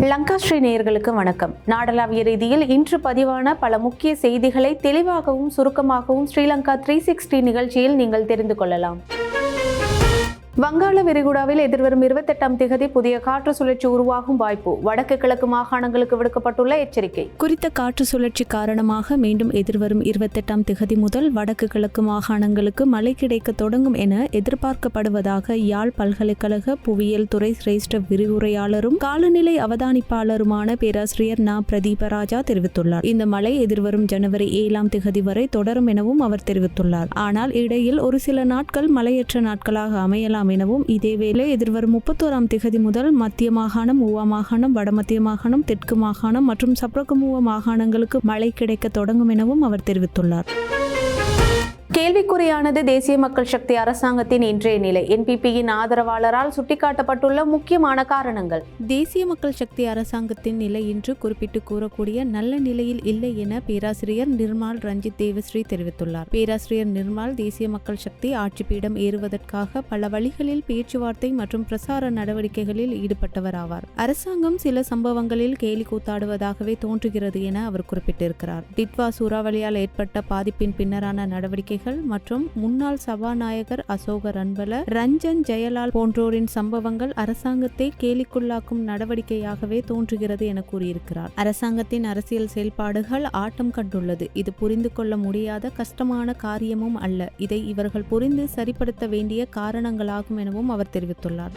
லங்காஸ்ரீ நேயர்களுக்கு வணக்கம். நாடளாவிய ரீதியில் இன்று பதிவான பல முக்கிய செய்திகளை தெளிவாகவும் சுருக்கமாகவும் ஸ்ரீலங்கா 360 நிகழ்ச்சியில் நீங்கள் தெரிந்து கொள்ளலாம். வங்காள விரிகுடாவில் எதிர்வரும் 28ஆம் திகதி புதிய காற்று சுழற்சி உருவாகும் வாய்ப்பு. வடக்கு கிழக்கு மாகாணங்களுக்கு விடுக்கப்பட்டுள்ள எச்சரிக்கை. குறித்த காற்று சுழற்சி காரணமாக மீண்டும் எதிர்வரும் 28ஆம் திகதி முதல் வடக்கு கிழக்கு மாகாணங்களுக்கு மழை கிடைக்க தொடங்கும் என எதிர்பார்க்கப்படுவதாக யாழ் பல்கலைக்கழக புவியியல் துறை சிரேஷ்ட விரிவுரையாளரும் காலநிலை அவதானிப்பாளருமான பேராசிரியர் நா. பிரதீபராஜா தெரிவித்துள்ளார். இந்த மழை எதிர்வரும் ஜனவரி 7ஆம் திகதி வரை தொடரும் எனவும் அவர் தெரிவித்துள்ளார். ஆனால் இடையில் ஒரு சில நாட்கள் மழையற்ற நாட்களாக அமையலாம் எனவும், இதேவேளை எதிர்வரும் 31ஆம் திகதி முதல் மத்திய மாகாணம், ஊவா மாகாணம், வடமத்திய மாகாணம், தெற்கு மாகாணம் மற்றும் சப்ரகமுவ மாகாணங்களுக்கு மழை கிடைக்க தொடங்கும் எனவும் அவர் தெரிவித்துள்ளார். கேள்விக்குறியானது தேசிய மக்கள் சக்தி அரசாங்கத்தின் இன்றைய நிலை. என்பிபியின் ஆதரவாளரால் சுட்டிக்காட்டப்பட்டுள்ள முக்கியமான காரணங்கள். தேசிய மக்கள் சக்தி அரசாங்கத்தின் நிலை இன்று குறிப்பிட்டு கூறக்கூடிய நல்ல நிலையில் இல்லை என பேராசிரியர் நிர்மால் ரஞ்சித் தேவஸ்ரீ தெரிவித்துள்ளார். பேராசிரியர் நிர்மால் தேசிய மக்கள் சக்தி ஆட்சிப்பீடம் ஏறுவதற்காக பல வழிகளில் பேச்சுவார்த்தை மற்றும் பிரசார நடவடிக்கைகளில் ஈடுபட்டவர் ஆவார். அரசாங்கம் சில சம்பவங்களில் கேலி கூத்தாடுவதாகவே தோன்றுகிறது என அவர் குறிப்பிட்டிருக்கிறார். டிட்வா சூறாவளியால் ஏற்பட்ட பாதிப்பின் பின்னரான நடவடிக்கைகள் மற்றும் முன்னாள் சபாநாயகர் அசோக ரன்பல, ரஞ்சன் ஜெயலால் போன்றோரின் சம்பவங்கள் அரசாங்கத்தை கேலிக்குள்ளாக்கும் நடவடிக்கையாகவே தோன்றுகிறது என கூறியிருக்கிறார். அரசாங்கத்தின் அரசியல் செயல்பாடுகள் ஆட்டம் கண்டுள்ளது. இது புரிந்து கொள்ள முடியாத கஷ்டமான காரியமும் அல்ல. இதை இவர்கள் புரிந்து சரிப்படுத்த வேண்டிய காரணங்களாகும் எனவும் அவர் தெரிவித்துள்ளார்.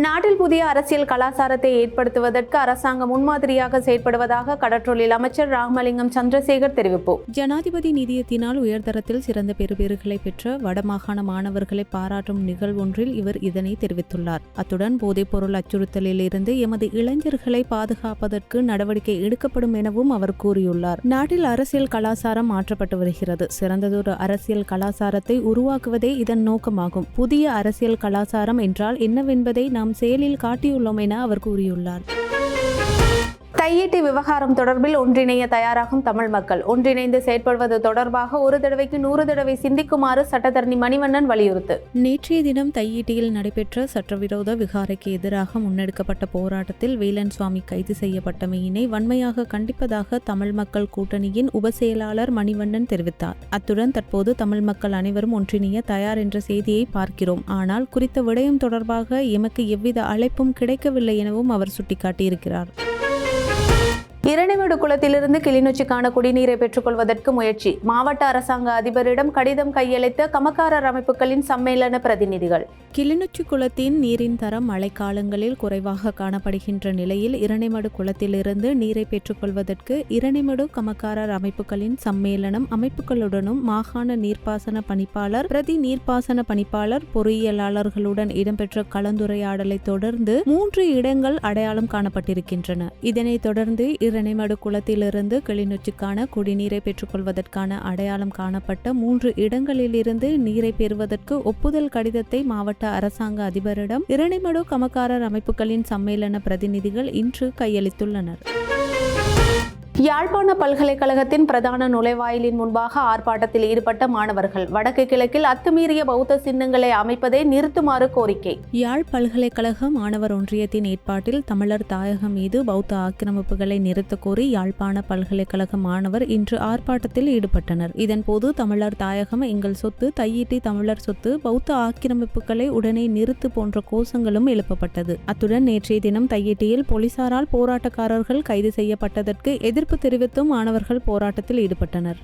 நாட்டில் புதிய அரசியல் கலாச்சாரத்தை ஏற்படுத்துவதற்கு அரசாங்கம் முன்மாதிரியாக செயற்படுவதாக கடற்றொழில் அமைச்சர் ராமலிங்கம் சந்திரசேகர் தெரிவிப்பு. ஜனாதிபதி நிதியத்தினால் உயர்தரத்தில் சிறந்த பெறுபேறுகளை பெற்ற வடமாகாண மாணவர்களை பாராட்டும் நிகழ்வொன்றில் இவர் இதனை தெரிவித்துள்ளார். அத்துடன் போதைப்பொருள் அச்சுறுத்தலில் இருந்து எமது இளைஞர்களை பாதுகாப்பதற்கு நடவடிக்கை எடுக்கப்படும் எனவும் அவர் கூறியுள்ளார். நாட்டில் அரசியல் கலாச்சாரம் மாற்றப்பட்டு வருகிறது. சிறந்ததொரு அரசியல் கலாச்சாரத்தை உருவாக்குவதே இதன் நோக்கமாகும். புதிய அரசியல் கலாச்சாரம் என்றால் என்னவென்பதை நாம் செயலில் காட்டியுள்ளோம் என அவர் கூறியுள்ளார். தையீட்டு விவகாரம் தொடர்பில் ஒன்றிணைய தயாராகும் தமிழ் மக்கள். ஒன்றிணைந்து செயற்படுவது தொடர்பாக ஒரு தடவைக்கு 100 தடவை சிந்திக்குமாறு சட்டத்தரணி மணிவண்ணன் வலியுறுத்து. நேற்றைய தினம் தையீட்டியில் நடைபெற்ற சட்டவிரோத விகாரைக்கு எதிராக முன்னெடுக்கப்பட்ட போராட்டத்தில் வேலன் சுவாமி கைது செய்யப்பட்டமையினை வன்மையாக கண்டிப்பதாக தமிழ் மக்கள் கூட்டணியின் உபசெயலாளர் மணிவண்ணன் தெரிவித்தார். அத்துடன் தற்போது தமிழ் மக்கள் அனைவரும் ஒன்றிணைய தயார் என்ற செய்தியை பார்க்கிறோம். ஆனால் குறித்த விடயம் தொடர்பாக எமக்கு எவ்வித அழைப்பும் கிடைக்கவில்லை எனவும் அவர் சுட்டிக்காட்டியிருக்கிறார். இரணைமடு குளத்திலிருந்து கிளிநொச்சிக்கான குடிநீரை பெற்றுக்கொள்வதற்கு முயற்சி. மாவட்ட அரசாங்க அதிபரிடம் கடிதம் கையளித்த கமக்காரர் அமைப்புகளின் சம்மேளன பிரதிநிதிகள். கிளிநொச்சி குளத்தின் நீரின் தரம் மழைக்காலங்களில் குறைவாக காணப்படுகின்ற நிலையில் இரணைமடு குளத்திலிருந்து நீரை பெற்றுக்கொள்வதற்கு இரணைமடு கமக்காரர் அமைப்புகளின் சம்மேளனம் அமைப்புகளுடனும் மாகாண நீர்ப்பாசன பணிப்பாளர், பிரதி நீர்ப்பாசன பணிப்பாளர், பொறியியலாளர்களுடன் இடம்பெற்ற கலந்துரையாடலை தொடர்ந்து 3 இடங்கள் அடையாளம் காணப்பட்டிருக்கின்றன. இதனைத் தொடர்ந்து இரணைமடு குளத்திலிருந்து கிளிநொச்சிக்கான குடிநீரை பெற்றுக்கொள்வதற்கான அடையாளம் காணப்பட்ட 3 இடங்களிலிருந்து நீரை பெறுவதற்கு ஒப்புதல் கடிதத்தை மாவட்ட அரசாங்க அதிபரிடம் இரணைமடு கமக்காரர் அமைப்புகளின் சம்மேளன பிரதிநிதிகள் இன்று கையளித்துள்ளனர். யாழ்ப்பாண பல்கலைக்கழகத்தின் பிரதான நுழைவாயிலின் முன்பாக ஆர்ப்பாட்டத்தில் ஈடுபட்ட மாணவர்கள். வடக்கு கிழக்கில் அத்துமீறிய பௌத்த சின்னங்களை அமைப்பதை நிறுத்துமாறு கோரிக்கை. யாழ் பல்கலைக்கழக மாணவர் ஒன்றியத்தின் ஏற்பாட்டில் தமிழர் தாயகம் மீது பௌத்த ஆக்கிரமிப்புகளை நிறுத்த கோரி யாழ்ப்பாண பல்கலைக்கழக மாணவர் இன்று ஆர்ப்பாட்டத்தில் ஈடுபட்டனர். இதன்போது தமிழர் தாயகம் எங்கள் சொத்து, தையீட்டி தமிழர் சொத்து, பௌத்த ஆக்கிரமிப்புகளை உடனே நிறுத்து போன்ற கோஷங்களும் எழுப்பப்பட்டது. அத்துடன் நேற்றைய தினம் தையீட்டியில் போலீசாரால் போராட்டக்காரர்கள் கைது செய்யப்பட்டதற்கு எதிர்ப்பு தெரிவித்தும் மாணவர்கள் போராட்டத்தில் ஈடுபட்டனர்.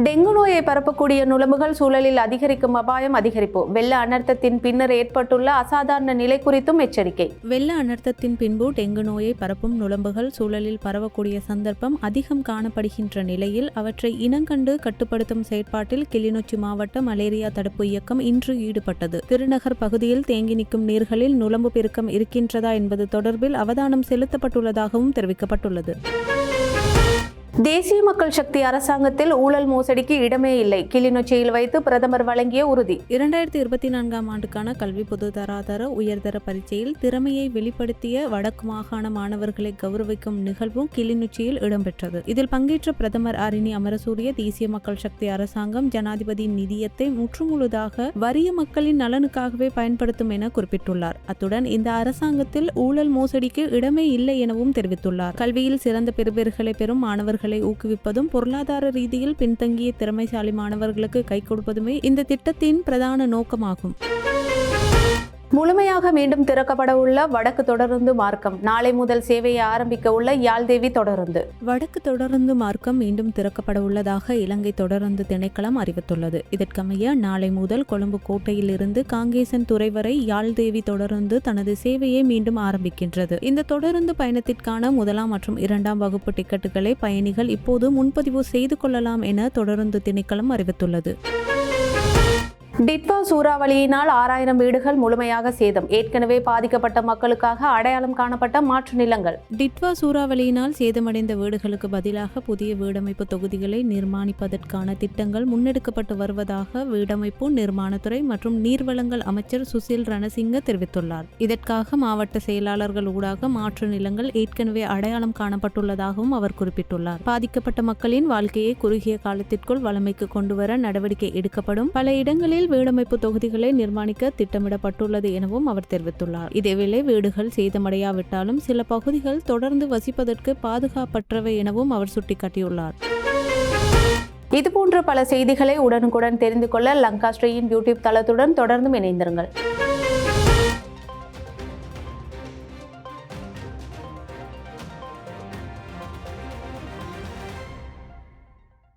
டெங்கு நோயை பரப்பக்கூடிய நுளம்புகள் சூழலில் அதிகரிக்கும் அபாயம் அதிகரிப்பு. வெள்ள அனர்த்தத்தின் பின்னர் ஏற்பட்டுள்ள அசாதாரண நிலை குறித்தும் எச்சரிக்கை. வெள்ள அனர்த்தத்தின் பின்பு டெங்கு நோயை பரப்பும் நுளம்புகள் சூழலில் பரவக்கூடிய சந்தர்ப்பம் அதிகம் காணப்படுகின்ற நிலையில் அவற்றை இனங்கண்டு கட்டுப்படுத்தும் செயற்பாட்டில் கிளிநொச்சி மாவட்ட மலேரியா தடுப்பு இயக்கம் இன்று ஈடுபட்டது. திருநகர் பகுதியில் தேங்கி நிற்கும் நீர்களில் நுளம்பு பெருக்கம் இருக்கின்றதா என்பது தொடர்பில் அவதானம் செலுத்தப்பட்டுள்ளதாகவும் தெரிவிக்கப்பட்டுள்ளது. தேசிய மக்கள் சக்தி அரசாங்கத்தில் ஊழல் மோசடிக்கு இடமே இல்லை. கிளிநொச்சியில் வைத்து பிரதமர் வழங்கிய உறுதி. 2024ஆம் ஆண்டுக்கான கல்வி பொதுதராதர உயர்தர பரீட்சையில் திறமையை வெளிப்படுத்திய வடக்கு மாகாண மாணவர்களை கௌரவிக்கும் நிகழ்வும் கிளிநொச்சியில் இடம்பெற்றது. இதில் பங்கேற்ற பிரதமர் அரிணி அமரசூரிய தேசிய மக்கள் சக்தி அரசாங்கம் ஜனாதிபதியின் நிதியத்தை முற்றுமுழுதாக வறிய மக்களின் நலனுக்காகவே பயன்படுத்தும் என குறிப்பிட்டுள்ளார். அத்துடன் இந்த அரசாங்கத்தில் ஊழல் மோசடிக்கு இடமே இல்லை எனவும் தெரிவித்துள்ளார். கல்வியில் சிறந்த பெறுபேறுகளை பெறும் மாணவர்கள் ஊக்குவிப்பதும் பொருளாதார ரீதியில் பின்தங்கிய திறமைசாலி மாணவர்களுக்கு கை கொடுப்பதுமே இந்த திட்டத்தின் பிரதான நோக்கமாகும். முழுமையாக மீண்டும் திறக்கப்பட உள்ள வடக்கு தொடருந்து மார்க்கம். நாளை முதல் சேவையை ஆரம்பிக்க உள்ள யாழ்தேவி தொடருந்து. வடக்கு தொடருந்து மார்க்கம் மீண்டும் திறக்கப்பட உள்ளதாக இலங்கை தொடருந்து திணைக்களம் அறிவித்துள்ளது. இதற்கமைய நாளை முதல் கொழும்பு கோட்டையில் இருந்து காங்கேசன் துறை வரை யாழ்தேவி தொடருந்து தனது சேவையை மீண்டும் ஆரம்பிக்கின்றது. இந்த தொடருந்து பயணத்திற்கான 1ஆம் மற்றும் 2ஆம் வகுப்பு டிக்கெட்டுகளை பயணிகள் இப்போது முன்பதிவு செய்து கொள்ளலாம் என தொடருந்து திணைக்களம் அறிவித்துள்ளது. டிட்வா சூறாவளியினால் 6000 வீடுகள் முழுமையாக சேதம். ஏற்கனவே பாதிக்கப்பட்ட மக்களுக்காக அடையாளம் காணப்பட்ட மாற்று நிலங்கள். டிட்வா சூறாவளியினால் சேதமடைந்த வீடுகளுக்கு பதிலாக புதிய வீடமைப்பு தொகுதிகளை நிர்மாணிப்பதற்கான திட்டங்கள் முன்னெடுக்கப்பட்டு வருவதாக வீடமைப்பு நிர்மாணத்துறை மற்றும் நீர்வளங்கள் அமைச்சர் சுசில் ரணசிங்க தெரிவித்துள்ளார். இதற்காக மாவட்ட செயலாளர்கள் ஊடாக மாற்று நிலங்கள் ஏற்கனவே அடையாளம் காணப்பட்டுள்ளதாகவும் அவர் குறிப்பிட்டுள்ளார். பாதிக்கப்பட்ட மக்களின் வாழ்க்கையை குறுகிய காலத்திற்குள் வளமைக்கு கொண்டுவர நடவடிக்கை எடுக்கப்படும். பல இடங்களில் வீடமைப்பு தொகுதிகளை நிர்மாணிக்க திட்டமிடப்பட்டுள்ளது எனவும் அவர் தெரிவித்துள்ளார். இதேவேளை வீடுகள் சேதமடையாவிட்டாலும் சில பகுதிகள் தொடர்ந்து வசிப்பதற்கு பாதுகாப்பற்றவை எனவும் அவர் சுட்டிக்காட்டியுள்ளார். இதுபோன்ற பல செய்திகளை உடனுக்குடன் தெரிந்து கொள்ள லங்காஸ்ட்ரீயின் யூடியூப் தளத்துடன் தொடர்ந்து இணைந்திருங்கள்.